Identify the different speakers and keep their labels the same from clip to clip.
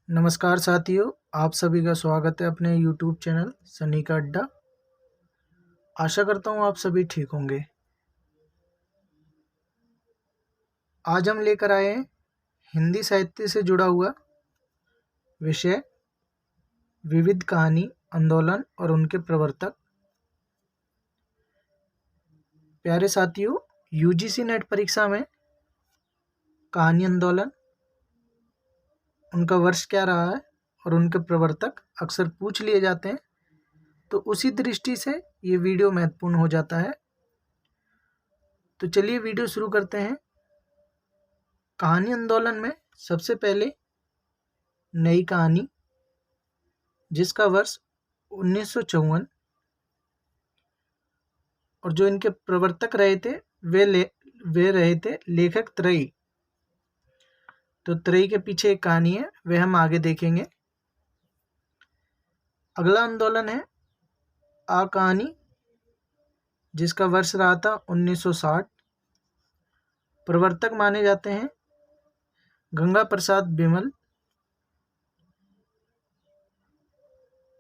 Speaker 1: नमस्कार साथियों, आप सभी का स्वागत है अपने YouTube चैनल सनी का अड्डा। आशा करता हूँ आप सभी ठीक होंगे। आज हम लेकर आए हैं हिंदी साहित्य से जुड़ा हुआ विषय विविध कहानी आंदोलन और उनके प्रवर्तक। प्यारे साथियों, यूजीसी नेट परीक्षा में कहानी आंदोलन, उनका वर्ष क्या रहा है और उनके प्रवर्तक अक्सर पूछ लिए जाते हैं, तो उसी दृष्टि से ये वीडियो महत्वपूर्ण हो जाता है। तो चलिए वीडियो शुरू करते हैं। कहानी आंदोलन में सबसे पहले नई कहानी, जिसका वर्ष 1954, और जो इनके प्रवर्तक रहे थे वे रहे थे लेखक त्रयी। तो त्रयी के पीछे एक कहानी है, वह हम आगे देखेंगे। अगला आंदोलन है आ कहानी, जिसका वर्ष रहा था 1960। प्रवर्तक माने जाते हैं गंगा प्रसाद बिमल।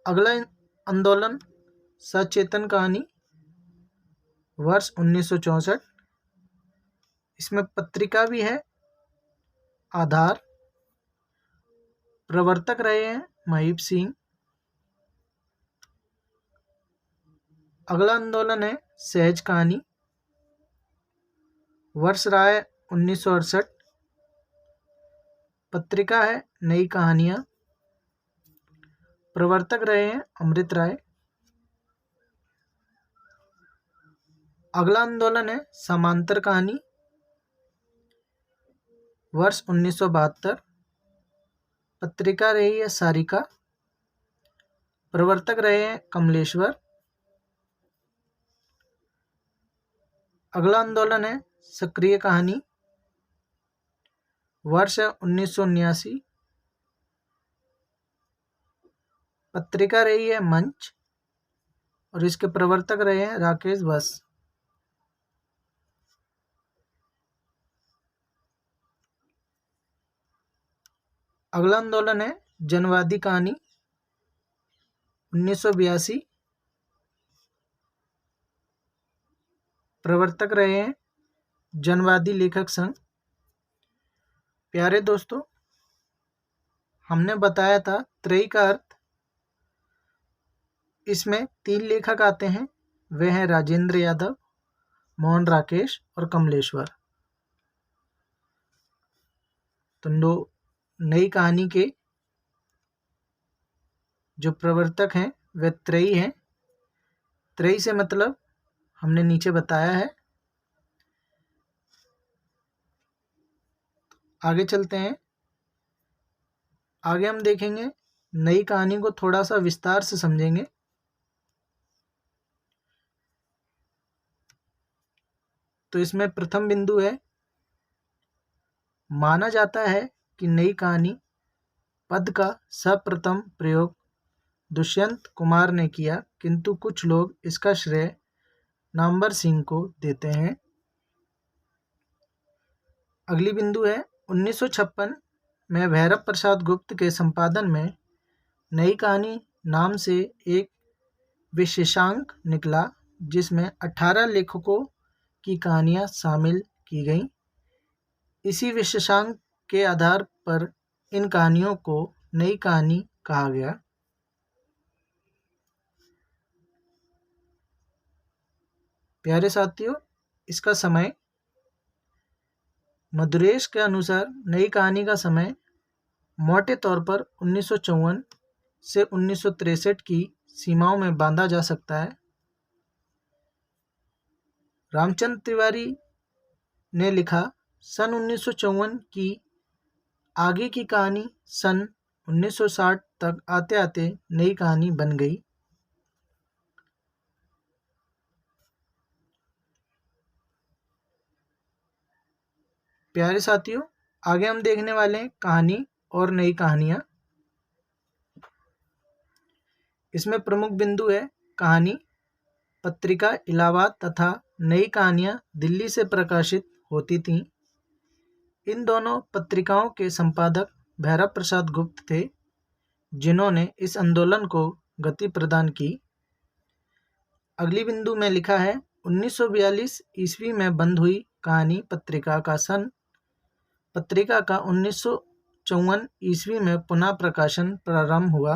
Speaker 1: अगला आंदोलन सचेतन कहानी, वर्ष 1964। इसमें पत्रिका भी है आधार। प्रवर्तक रहे हैं महीप सिंह। अगला आंदोलन है सहज कहानी, वर्ष रहा है 1968। पत्रिका है नई कहानियां। प्रवर्तक रहे हैं अमृत राय। अगला आंदोलन है समांतर कहानी, वर्ष 1972। पत्रिका रही है सारिका। प्रवर्तक रहे हैं कमलेश्वर। अगला आंदोलन है सक्रिय कहानी, वर्ष 1979। पत्रिका रही है मंच और इसके प्रवर्तक रहे हैं राकेश बस। अगला आंदोलन है जनवादी कहानी, 1982। प्रवर्तक रहे हैं जनवादी लेखक संघ। प्यारे दोस्तों, हमने बताया था त्रयी का अर्थ। इसमें 3 लेखक आते हैं, वे हैं राजेंद्र यादव, मोहन राकेश और कमलेश्वर। तो नई कहानी के जो प्रवर्तक हैं वे त्रयी हैं। त्रयी से मतलब हमने नीचे बताया है। आगे चलते हैं। आगे हम देखेंगे नई कहानी को थोड़ा सा विस्तार से समझेंगे। तो इसमें प्रथम बिंदु है, माना जाता है कि नई कहानी पद का सर्वप्रथम प्रयोग दुष्यंत कुमार ने किया, किंतु कुछ लोग इसका श्रेय नामवर सिंह को देते हैं। अगली बिंदु है 1956 में भैरव प्रसाद गुप्त के संपादन में नई कहानी नाम से एक विशेषांक निकला, जिसमें 18 लेखकों की कहानियां शामिल की गईं। इसी विशेषांक के आधार पर इन कहानियों को नई कहानी कहा गया। प्यारे साथियों, इसका समय मधुरेश के अनुसार नई कहानी का समय मोटे तौर पर 1954 से 1963 की सीमाओं में बांधा जा सकता है। रामचंद्र तिवारी ने लिखा, सन 1954 की आगे की कहानी सन 1960 तक आते आते नई कहानी बन गई। प्यारे साथियों, आगे हम देखने वाले हैं कहानी और नई कहानियां। इसमें प्रमुख बिंदु है कहानी। पत्रिका इलाहाबाद तथा नई कहानियां दिल्ली से प्रकाशित होती थीं। इन दोनों पत्रिकाओं के संपादक भैरव प्रसाद गुप्त थे। जिन्होंने इस आंदोलन को गति प्रदान की। अगली बिंदु में लिखा है 1942 ईस्वी में बंद हुई कहानी पत्रिका का 1954 ईस्वी में पुनः प्रकाशन प्रारंभ हुआ।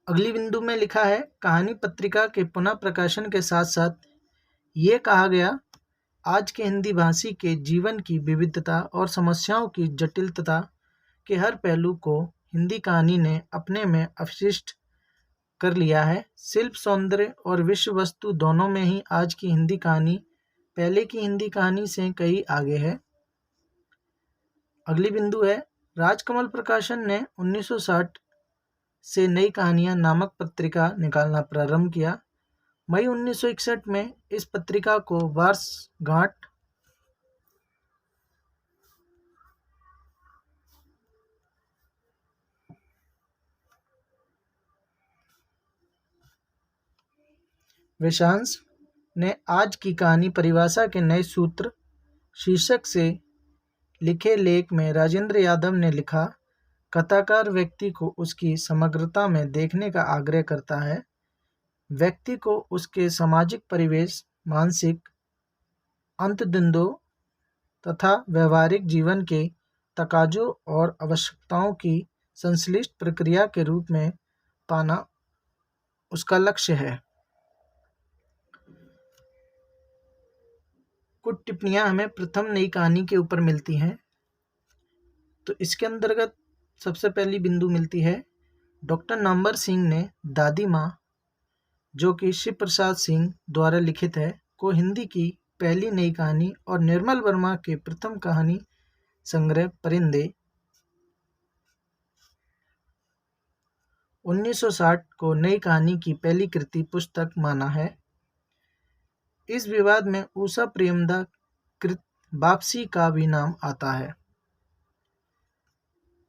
Speaker 1: अगली बिंदु में लिखा है कहानी पत्रिका के पुनः प्रकाशन के साथ साथ ये कहा गया, आज के हिंदी भाषी के जीवन की विविधता और समस्याओं की जटिलता के हर पहलू को हिंदी कहानी ने अपने में अवशिष्ट कर लिया है। शिल्प, सौंदर्य और विश्व वस्तु दोनों में ही आज की हिंदी कहानी पहले की हिंदी कहानी से कई आगे है। अगली बिंदु है राजकमल प्रकाशन ने 1960 से नई कहानियां नामक पत्रिका निकालना प्रारंभ किया। मई 1961 में इस पत्रिका को वर्षगांठ विशांश ने आज की कहानी परिभाषा के नए सूत्र शीर्षक से लिखे लेख में राजेंद्र यादव ने लिखा, कथाकार व्यक्ति को उसकी समग्रता में देखने का आग्रह करता है। व्यक्ति को उसके सामाजिक परिवेश, मानसिक अंतर्द्वंद्वों तथा व्यवहारिक जीवन के तकाजों और आवश्यकताओं की संश्लिष्ट प्रक्रिया के रूप में पाना उसका लक्ष्य है। कुछ टिप्पणियां हमें प्रथम नई कहानी के ऊपर मिलती हैं। तो इसके अंतर्गत सबसे पहली बिंदु मिलती है डॉक्टर नामवर सिंह ने दादी माँ, जो कि शिव प्रसाद सिंह द्वारा लिखित है, को हिंदी की पहली नई कहानी और निर्मल वर्मा के प्रथम कहानी संग्रह परिंदे 1960 को नई कहानी की पहली कृति पुस्तक माना है। इस विवाद में उषा प्रेमदा कृत वापसी का भी नाम आता है।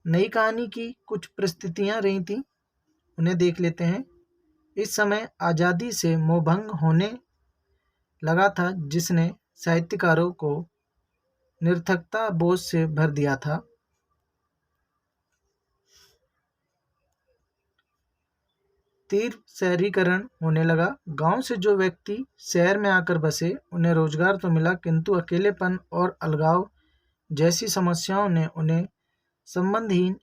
Speaker 1: नई कहानी की कुछ परिस्थितियां रही थी, उन्हें देख लेते हैं। इस समय आज़ादी से मोहभंग होने लगा था, जिसने साहित्यकारों को निरर्थकता बोझ से भर दिया था। तीव्र शहरीकरण होने लगा। गांव से जो व्यक्ति शहर में आकर बसे, उन्हें रोजगार तो मिला, किंतु अकेलेपन और अलगाव जैसी समस्याओं ने उन्हें संबंधहीन,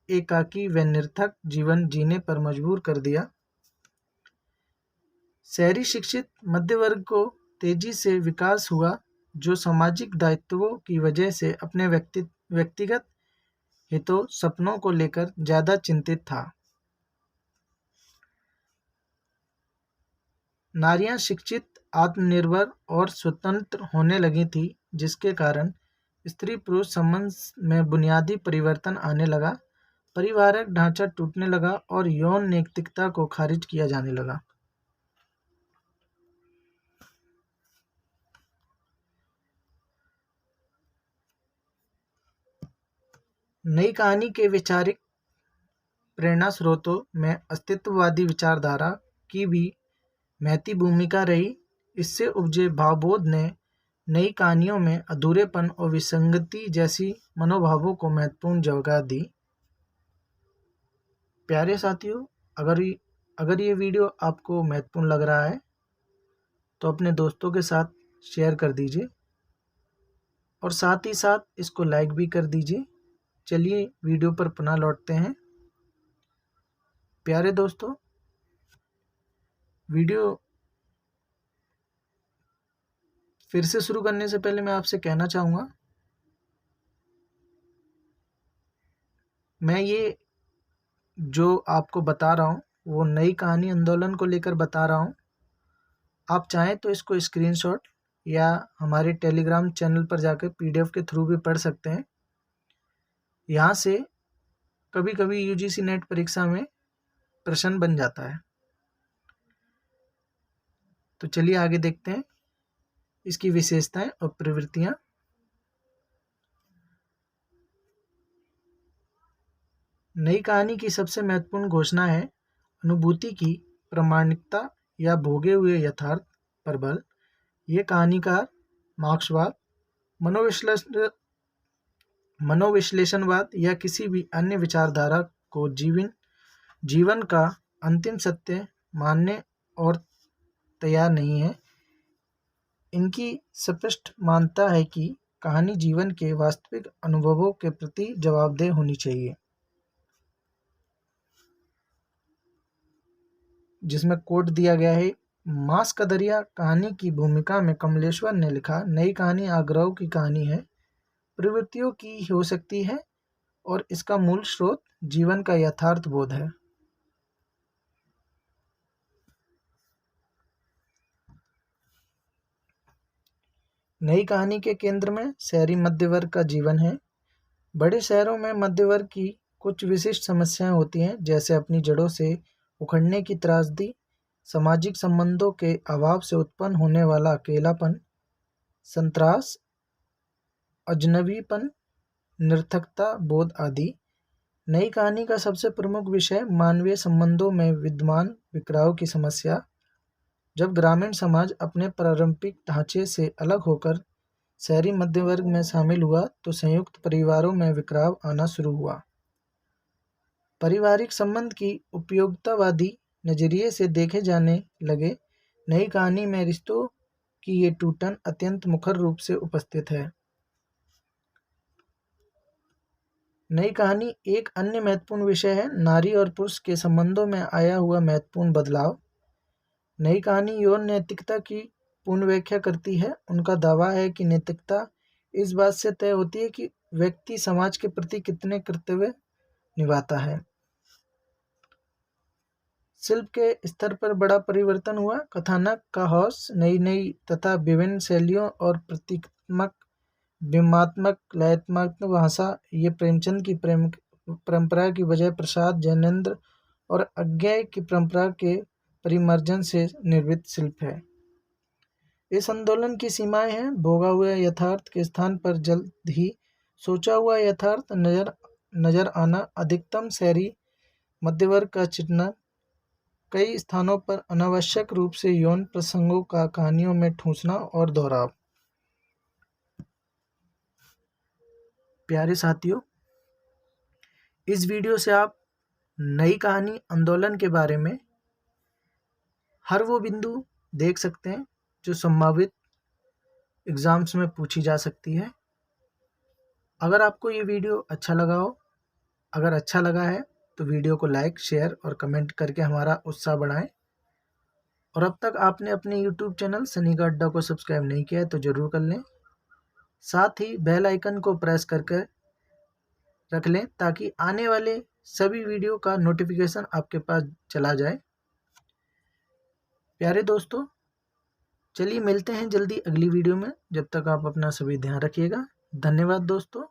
Speaker 1: एकाकी व निरर्थक जीवन जीने पर मजबूर कर दिया। शहरी शिक्षित मध्य वर्ग को तेजी से विकास हुआ, जो सामाजिक दायित्वों की वजह से अपने व्यक्तिगत हितों, सपनों को लेकर ज्यादा चिंतित था। नारियां शिक्षित, आत्मनिर्भर और स्वतंत्र होने लगी थी, जिसके कारण स्त्री पुरुष संबंध में बुनियादी परिवर्तन आने लगा। पारिवारिक ढांचा टूटने लगा और यौन नैतिकता को खारिज किया जाने लगा। नई कहानी के वैचारिक प्रेरणा स्रोतों में अस्तित्ववादी विचारधारा की भी महती भूमिका रही। इससे उपजे भावबोध ने नई कहानियों में अधूरेपन और विसंगति जैसी मनोभावों को महत्वपूर्ण जगह दी। प्यारे साथियों, अगर ये वीडियो आपको महत्वपूर्ण लग रहा है तो अपने दोस्तों के साथ शेयर कर दीजिए और साथ ही साथ इसको लाइक भी कर दीजिए। चलिए वीडियो पर पुनः लौटते हैं। प्यारे दोस्तों, वीडियो फिर से शुरू करने से पहले मैं आपसे कहना चाहूँगा, मैं ये जो आपको बता रहा हूँ वो नई कहानी आंदोलन को लेकर बता रहा हूँ। आप चाहें तो इसको स्क्रीनशॉट या हमारे टेलीग्राम चैनल पर जाकर PDF के थ्रू भी पढ़ सकते हैं। यहाँ से कभी कभी UGC नेट परीक्षा में प्रश्न बन जाता है। तो चलिए आगे देखते हैं इसकी विशेषताएं और प्रवृत्तियां। नई कहानी की सबसे महत्वपूर्ण घोषणा है अनुभूति की प्रामाणिकता या भोगे हुए यथार्थ पर बल। ये कहानीकार मार्क्सवाद, मनोविश्लेषण मनोविश्लेषणवाद या किसी भी अन्य विचारधारा को जीवन का अंतिम सत्य मानने और तैयार नहीं है। इनकी स्पष्ट मानता है कि कहानी जीवन के वास्तविक अनुभवों के प्रति जवाबदेह होनी चाहिए। जिसमें कोट दिया गया है, मांस का दरिया कहानी की भूमिका में कमलेश्वर ने लिखा, नई कहानी आग्रह की कहानी है, प्रवृत्तियों की हो सकती है और इसका मूल स्रोत जीवन का यथार्थ बोध है। नई कहानी के केंद्र में शहरी मध्य वर्ग का जीवन है। बड़े शहरों में मध्य वर्ग की कुछ विशिष्ट समस्याएं होती हैं, जैसे अपनी जड़ों से उखड़ने की त्रासदी, सामाजिक संबंधों के अभाव से उत्पन्न होने वाला अकेलापन, संत्रास, अजनबीपन, निरर्थकता बोध आदि। नई कहानी का सबसे प्रमुख विषय मानवीय संबंधों में विद्यमान बिखराव की समस्या। जब ग्रामीण समाज अपने पारंपरिक ढांचे से अलग होकर शहरी मध्य वर्ग में शामिल हुआ तो संयुक्त परिवारों में विखराव आना शुरू हुआ। पारिवारिक संबंध की उपयोगितावादी नजरिए से देखे जाने लगे। नई कहानी में रिश्तों की ये टूटन अत्यंत मुखर रूप से उपस्थित है। नई कहानी एक अन्य महत्वपूर्ण विषय है, नारी और पुरुष के संबंधों में आया हुआ महत्वपूर्ण बदलाव। नई कहानी यौन नैतिकता की पूर्ण व्याख्या करती है। उनका दावा है कि नैतिकता इस बात से तय होती है कि व्यक्ति समाज के प्रति कितने कर्तव्य निभाता है। शिल्प के स्तर पर बड़ा परिवर्तन हुआ। कथानक का हौस नई तथा विभिन्न शैलियों और प्रतीकात्मक, बिंबात्मक, लयात्मक भाषा, ये प्रेमचंद की परंपरा की बजाय प्रसाद, जैनेन्द्र और अज्ञेय की परंपरा के परिमार्जन से निर्मित शिल्प है। इस आंदोलन की सीमाएं हैं, भोगा हुआ यथार्थ के स्थान पर जल्द ही सोचा हुआ यथार्थ नजर आना, अधिकतम शहरी मध्यवर्ग का चित्रण, कई स्थानों पर अनावश्यक रूप से यौन प्रसंगों का कहानियों में ठूंसना और दोहराव। प्यारे साथियों, इस वीडियो से आप नई कहानी आंदोलन के बारे में हर वो बिंदु देख सकते हैं जो संभावित एग्जाम्स में पूछी जा सकती है। अगर आपको ये वीडियो अच्छा लगा हो, अगर अच्छा लगा है तो वीडियो को लाइक, शेयर और कमेंट करके हमारा उत्साह बढ़ाएं। और अब तक आपने अपने YouTube चैनल सनी का अड्डा को सब्सक्राइब नहीं किया है तो ज़रूर कर लें। साथ ही बेल आइकन को प्रेस करके रख लें ताकि आने वाले सभी वीडियो का नोटिफिकेशन आपके पास चला जाए। प्यारे दोस्तों, चलिए मिलते हैं जल्दी अगली वीडियो में। जब तक आप अपना सभी ध्यान रखिएगा। धन्यवाद दोस्तों।